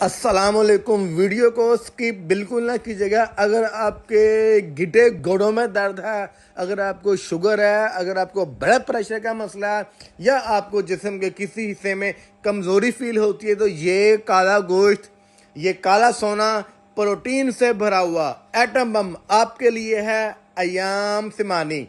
अस्सलामुअलैकुम। वीडियो को स्किप बिल्कुल ना कीजिएगा। अगर आपके गिटे घोड़ों में दर्द है, अगर आपको शुगर है, अगर आपको ब्लड प्रेशर का मसला है या आपको जिस्म के किसी हिस्से में कमज़ोरी फील होती है, तो ये काला गोश्त, ये काला सोना प्रोटीन से भरा हुआ एटम बम आपके लिए है। अयाम सिमानी,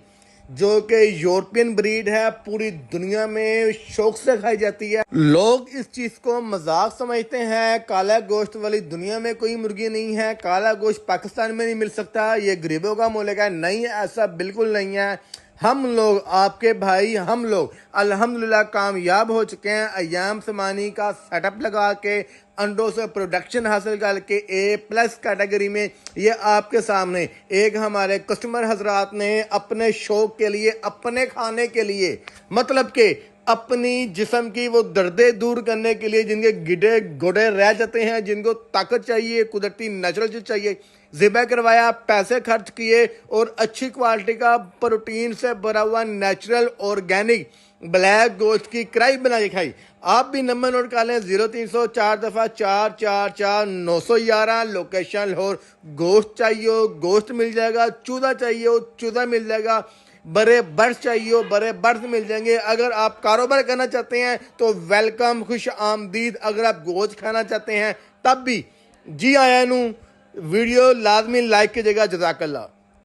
जो कि यूरोपियन ब्रीड है, पूरी दुनिया में शौक से खाई जाती है। लोग इस चीज को मजाक समझते हैं। काला गोश्त वाली दुनिया में कोई मुर्गी नहीं है। काला गोश्त पाकिस्तान में नहीं मिल सकता, ये गरीबों का मुल्क है। नहीं, ऐसा बिल्कुल नहीं है। हम लोग, आपके भाई, हम लोग अल्हम्दुलिल्लाह कामयाब हो चुके हैं। अयाम समानी का सेटअप लगा के अंडों से प्रोडक्शन हासिल करके A+ कैटेगरी में ये आपके सामने एक हमारे कस्टमर हजरात ने अपने शौक के लिए, अपने खाने के लिए, मतलब कि अपनी जिस्म की वो दर्दे दूर करने के लिए, जिनके गिडे घोड़े रह जाते हैं, जिनको ताकत चाहिए, कुदरती नेचुरल चीज चाहिए, ज़िबा करवाया, पैसे खर्च किए और अच्छी क्वालिटी का प्रोटीन से भरा हुआ नेचुरल ऑर्गेनिक ब्लैक गोश्त की कढ़ाई बना के खाई। आप भी नंबर नोट कर लें, 0304 दफा 444 911। लोकेशन लाहौर। गोश्त चाहिए हो गोश्त मिल जाएगा, चूजा चाहिए हो चूजा मिल जाएगा, बड़े बर्ड्स चाहिए हो बड़े बर्ड्स मिल जाएंगे। अगर आप कारोबार करना चाहते हैं तो वेलकम, खुश आमदीद। अगर आप गोश्त खाना चाहते हैं तब भी जी आया नू। वीडियो लाजमी लाइक कीजिएगा। जज़ाकल्लाह।